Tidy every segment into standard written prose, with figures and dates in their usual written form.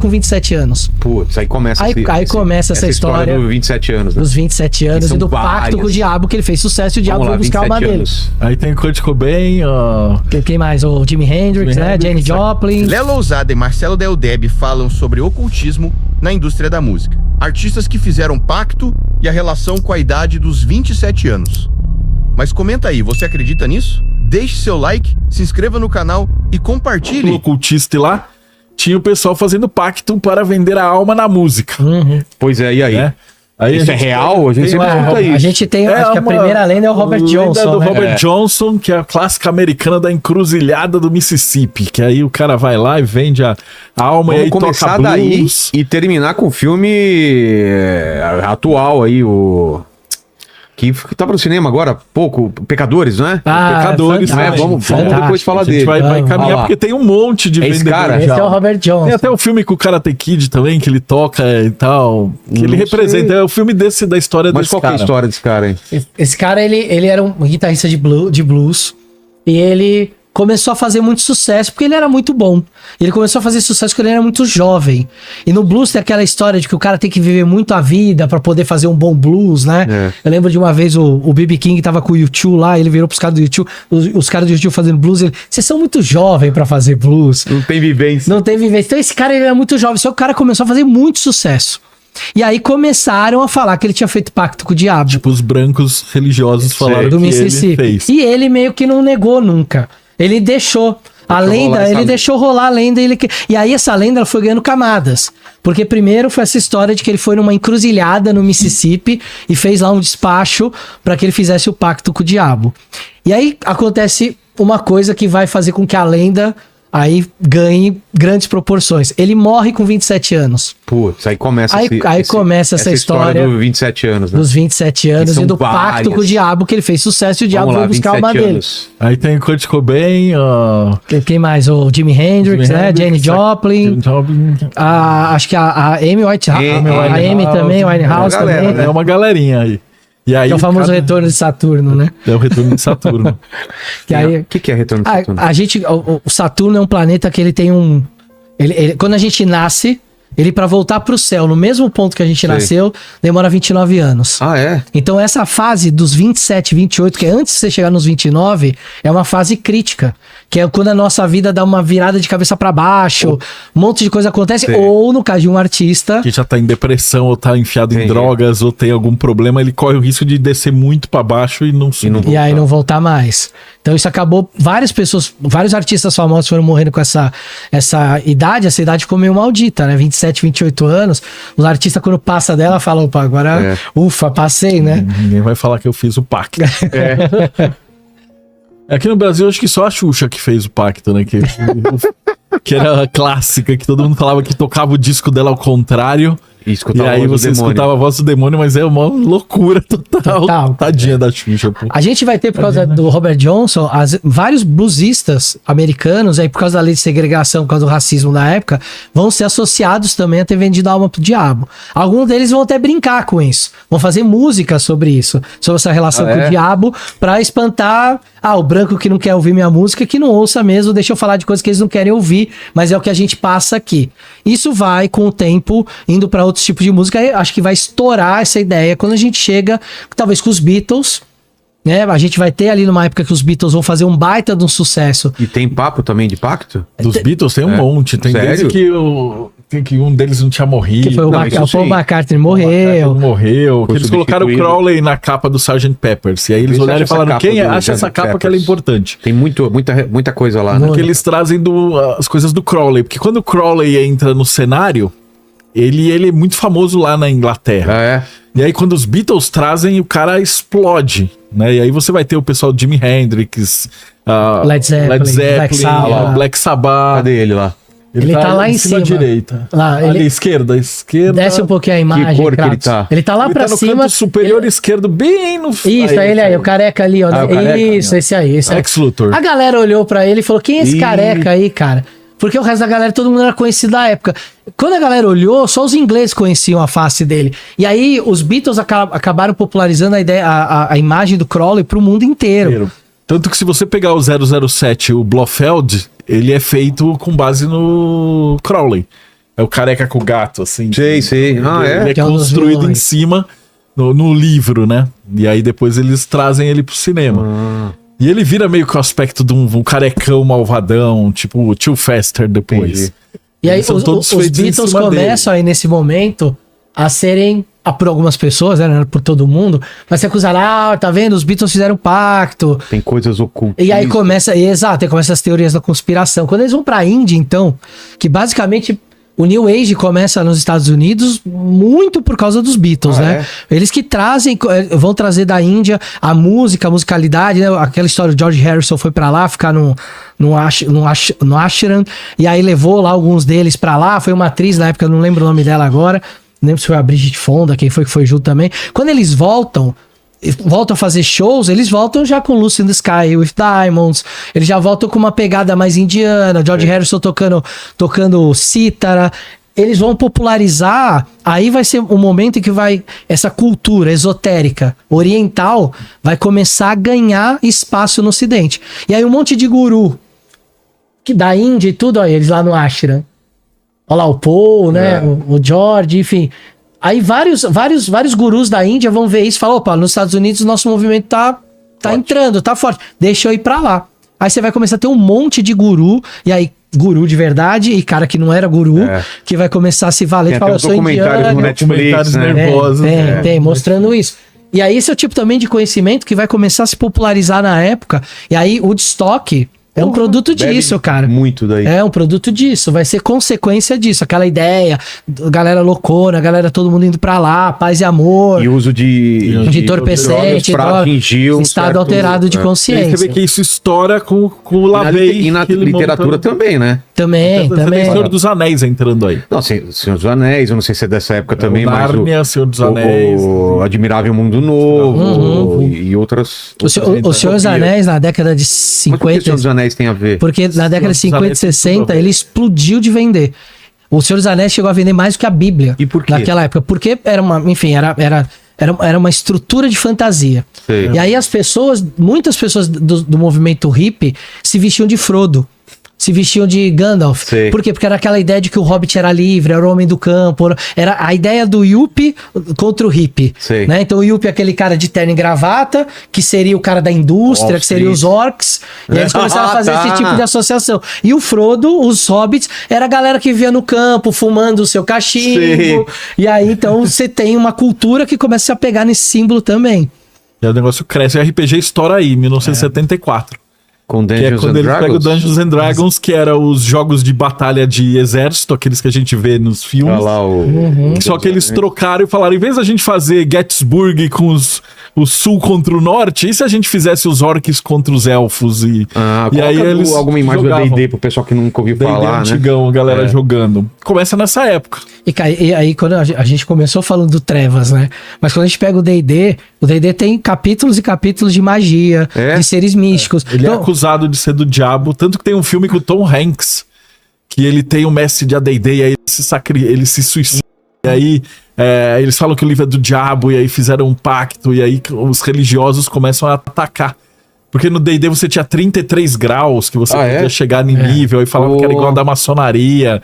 com 27 anos. Putz, aí começa começa essa história dos 27 anos. Né? Dos 27 anos e do pacto com o diabo, que ele fez sucesso e o diabo foi buscar a alma dele. Aí tem Kurt Cobain, Quem mais? O Jimi Hendrix, né? Jane Joplin. Léo Lousada e Marcelo Del Debe falam sobre ocultismo na indústria da música. Artistas que fizeram pacto e a relação com a idade dos 27 anos. Mas comenta aí, você acredita nisso? Deixe seu like, se inscreva no canal e compartilhe. O ocultista lá, tinha o pessoal fazendo pacto para vender a alma na música. Pois é, e aí? Aí isso é real? A gente sempre escuta isso. A gente tem, acho que a primeira lenda é o Robert Johnson, do né? Robert Johnson, que é a clássica americana da encruzilhada do Mississippi, que aí o cara vai lá e vende a alma. Vamos e aí começar toca daí blues. e terminar com o filme atual aí, o... Que tá pro cinema agora, pouco, Pecadores, não é? Pecadores, né? Vamos depois falar dele. A gente vai caminhar, porque tem um monte de esse cara. Esse é o Robert Johnson. Tem até o filme com o Karate Kid também, que ele toca e tal, que ele representa. É o filme da história desse cara. Mas qual que é a história desse cara aí? Esse cara, ele era um guitarrista de blues e ele começou a fazer muito sucesso porque ele era muito bom. Ele começou a fazer sucesso porque ele era muito jovem. E no blues tem aquela história de que o cara tem que viver muito a vida pra poder fazer um bom blues, né? Eu lembro de uma vez o B.B. King tava com o U2 lá, ele virou pros caras do U2, os caras do U2 fazendo blues, vocês são muito jovens pra fazer blues. Não tem vivência. Não tem vivência. Então esse cara, ele era muito jovem, só que o cara começou a fazer muito sucesso. E aí começaram a falar que ele tinha feito pacto com o diabo. Tipo, os brancos religiosos falaram do que Mississippi. ele fez. E ele meio que não negou nunca. Ele deixou a lenda, ele deixou rolar a lenda. E aí essa lenda ela foi ganhando camadas. Porque primeiro foi essa história de que ele foi numa encruzilhada no Mississippi e fez lá um despacho para que ele fizesse o pacto com o diabo. E aí acontece uma coisa que vai fazer com que a lenda aí ganhe grandes proporções. Ele morre com 27 anos. Putz, aí começa começa essa história dos 27 anos, né? Dos 27 anos e do pacto com o diabo, que ele fez sucesso e o diabo foi buscar a alma dele. Aí tem Kurt Cobain, quem mais? O Jimi Hendrix, né? Jane Joplin. Acho que a Amy Whitehouse. A Amy também, Winehouse também. É uma galerinha aí. E aí é o famoso retorno de Saturno, né? É o retorno de Saturno. O que é retorno de Saturno? O Saturno é um planeta que ele tem um... quando a gente nasce, ele para voltar pro céu, no mesmo ponto que a gente nasceu, demora 29 anos. Ah, é? Então essa fase dos 27, 28, que é antes de você chegar nos 29, é uma fase crítica. Que é quando a nossa vida dá uma virada de cabeça para baixo, um monte de coisa acontece. Ou no caso de um artista... que já tá em depressão, ou tá enfiado em drogas, ou tem algum problema, ele corre o risco de descer muito para baixo e não subir. E aí não voltar mais. Então isso acabou... vários artistas famosos foram morrendo com essa idade. Essa idade ficou meio maldita, né? 27, 28 anos. Os artistas, quando passa dela, falam, opa, agora... Ufa, passei, né? Ninguém vai falar que eu fiz o pacto. Aqui no Brasil, acho que só a Xuxa que fez o pacto, né? Que era a clássica, que todo mundo falava que tocava o disco dela ao contrário. E aí você escutava a voz do demônio, mas é uma loucura total. Tadinha da Xuxa, pô. A gente vai ter, por causa do Robert Johnson, vários bluesistas americanos, aí por causa da lei de segregação, por causa do racismo na época, vão ser associados também a ter vendido a alma pro diabo. Alguns deles vão até brincar com isso. Vão fazer música sobre isso, sobre essa relação com o diabo, pra espantar o branco que não quer ouvir minha música, que não ouça mesmo, deixa eu falar de coisas que eles não querem ouvir, mas é o que a gente passa aqui. Isso vai, com o tempo, indo pra outros tipos de música. Acho que vai estourar essa ideia quando a gente chega, talvez com os Beatles, né? A gente vai ter ali numa época que os Beatles vão fazer um baita de um sucesso. E tem papo também de pacto? Dos Beatles tem um monte. Tem desde que um deles não tinha morrido. Que foi o Paul McCartney morreu. Que eles colocaram o Crowley na capa do Sgt. Peppers. E aí eles olharam e falaram, quem acha essa capa que ela é importante? Tem muita coisa lá, né? Porque eles trazem as coisas do Crowley. Porque quando o Crowley entra no cenário, ele é muito famoso lá na Inglaterra. E aí quando os Beatles trazem, o cara explode, né? E aí você vai ter o pessoal de Jimi Hendrix, Led Zeppelin, Black Sabbath. Cadê ele lá? Ele tá lá em cima. Direita. Lá, ali, esquerda. Desce um pouquinho a imagem. Que cor que ele tá? Ele tá lá pra no cima. Canto superior esquerdo, bem no... Isso, ele aí, o careca ali, ó. Isso, esse aí. Ex-Luthor. A galera olhou pra ele e falou, quem é esse careca aí, cara? Porque o resto da galera, todo mundo era conhecido da época. Quando a galera olhou, só os ingleses conheciam a face dele. E aí, os Beatles acabaram popularizando a imagem do Crowley pro mundo inteiro. Tanto que se você pegar o 007, o Blofeld, ele é feito com base no Crowley. É o careca com o gato, assim. Sei. Ah, Ele é Que é um dos construído em vilões. cima no livro, né? E aí depois eles trazem ele pro cinema. E ele vira meio que o aspecto de um carecão malvadão, tipo o Tio Fester depois. Entendi. E aí Eles são os todos feitos em Beatles cima começam aí nesse momento a serem, por algumas pessoas, né, por todo mundo, mas ser acusado, tá vendo? Os Beatles fizeram um pacto. Tem coisas ocultas. E aí começa, exato, aí começa as teorias da conspiração. Quando eles vão pra Índia, então, que basicamente o New Age começa nos Estados Unidos muito por causa dos Beatles, né? Eles que trazem, vão trazer da Índia a música, a musicalidade, né? Aquela história, o George Harrison foi pra lá ficar no ashram, e aí levou lá alguns deles pra lá, foi uma atriz na época, não lembro o nome dela agora, não lembro se foi a Bridget Fonda, quem foi que foi junto também. Quando eles voltam a fazer shows, eles voltam já com Lucy in the Sky with Diamonds, eles já voltam com uma pegada mais indiana, George Harrison tocando cítara, eles vão popularizar, aí vai ser um momento em que essa cultura esotérica, oriental, vai começar a ganhar espaço no ocidente. E aí um monte de guru, que da Índia e tudo, olha eles lá no ashram, olha lá o Paul, né, o George, enfim... Aí vários gurus da Índia vão ver isso e falar, opa, nos Estados Unidos o nosso movimento tá entrando, tá forte, deixa eu ir pra lá. Aí você vai começar a ter um monte de guru, e aí guru de verdade e cara que não era guru, que vai começar a se valer Tem e falar, eu sou indiano. no Netflix, né? nervosos. Tem, mostrando isso. E aí esse é o tipo também de conhecimento que vai começar a se popularizar na época, e aí o Woodstock é um produto disso, cara. Muito daí. É um produto disso, vai ser consequência disso. Aquela ideia, galera loucona, galera, todo mundo indo pra lá, paz e amor. E uso de entorpecente, pra atingir um estado certo, alterado de E aí consciência. você vê que isso estoura com o Lavey. E na literatura também, né? Também. Tem Senhor dos Anéis entrando aí. Não, Senhor dos Anéis, eu não sei se é dessa época também, mas Nárnia, Senhor dos Anéis. o Admirável Mundo Novo e outras... O Senhor dos Anéis, na década de Mas por que o 50... Senhor dos Anéis tem a ver? Porque na década de Senhor dos 50 e Anéis tem tudo a 60 ver. ele explodiu de vender. O Senhor dos Anéis chegou a vender mais do que a Bíblia. E por quê? Naquela época. Porque era uma, enfim, era uma estrutura de fantasia. Sei. E aí muitas pessoas do movimento hippie se vestiam de Frodo. Se vestiam de Gandalf. Sei. Por quê? Porque era aquela ideia de que o Hobbit era livre, era o homem do campo. Era a ideia do Yuppie contra o hippie. Sei. Né? Então o Yuppie é aquele cara de terno e gravata, que seria o cara da indústria, Wall que seria os orcs. E aí eles começaram a fazer esse tipo de associação. E o Frodo, os hobbits, era a galera que vivia no campo, fumando o seu cachimbo. Sei. E aí então você tem uma cultura que começa a se apegar nesse símbolo também. E aí o negócio cresce. O RPG estoura aí, 1974. Com Que é Dungeons quando and ele pega o Dragons? Dungeons and Dragons, que era os jogos de batalha de exército, aqueles que a gente vê nos filmes. Olha lá Só que eles trocaram e falaram, em vez da gente fazer Gettysburg com o sul contra o norte, e se a gente fizesse os orcs contra os elfos? E aí eles alguma imagem do jogavam. D&D pro pessoal que nunca ouviu D&D falar, né? antigão, a galera jogando. Começa nessa época. E aí, quando a gente começou falando do Trevas, né? Mas quando a gente pega o D&D tem capítulos e capítulos de magia, de seres místicos. Ele é Então, acusado de ser do diabo, tanto que tem um filme com o Tom Hanks, que ele tem um mestre de AD&D, e aí ele se suicida, e aí eles falam que o livro é do diabo, e aí fizeram um pacto, e aí os religiosos começam a atacar. Porque no D&D você tinha 33 graus, que você podia chegar em nível, e falavam que era igual a da maçonaria,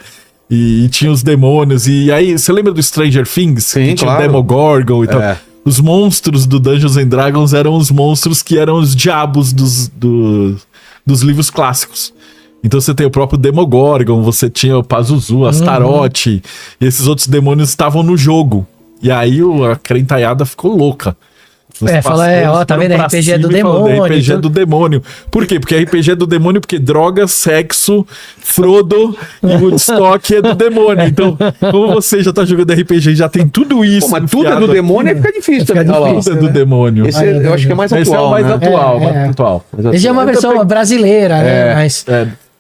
e tinha os demônios, e aí, você lembra do Stranger Things? Sim, que tinha claro. o Demogorgon e tal. Os monstros do Dungeons and Dragons eram os monstros que eram os diabos dos livros clássicos. Então você tem o próprio Demogorgon, você tinha o Pazuzu, Astaroth, e esses outros demônios estavam no jogo. E aí a crentaiada ficou louca. tá vendo? RPG do demônio. RPG do demônio. Por quê? Porque RPG é do demônio, porque droga, sexo, Frodo e Woodstock é do demônio. Então, como você já tá jogando RPG e já tem tudo isso. Pô, mas tudo é do demônio, aí fica difícil também. Tudo é do demônio. Esse eu acho que é mais Esse é o atual, mais né? atual, mais atual. Esse é uma versão brasileira, né?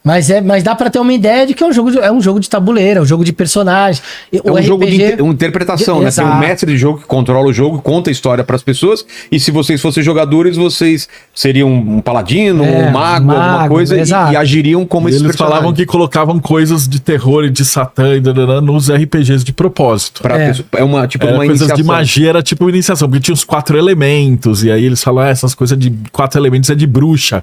Mas dá pra ter uma ideia de que é um jogo de tabuleiro, é um jogo de personagens. É um jogo de interpretação, né? Tem um mestre de jogo que controla o jogo, conta a história pras pessoas, e se vocês fossem jogadores, vocês seriam um paladino, um mago, alguma coisa, e agiriam como esses Eles personagens. falavam que colocavam coisas de terror e de satã e nos RPGs de propósito. É uma, tipo, Era uma coisas iniciação. de magia, era tipo iniciação, porque tinha os 4 elementos, e aí eles falam, essas coisas de 4 elementos é de bruxa.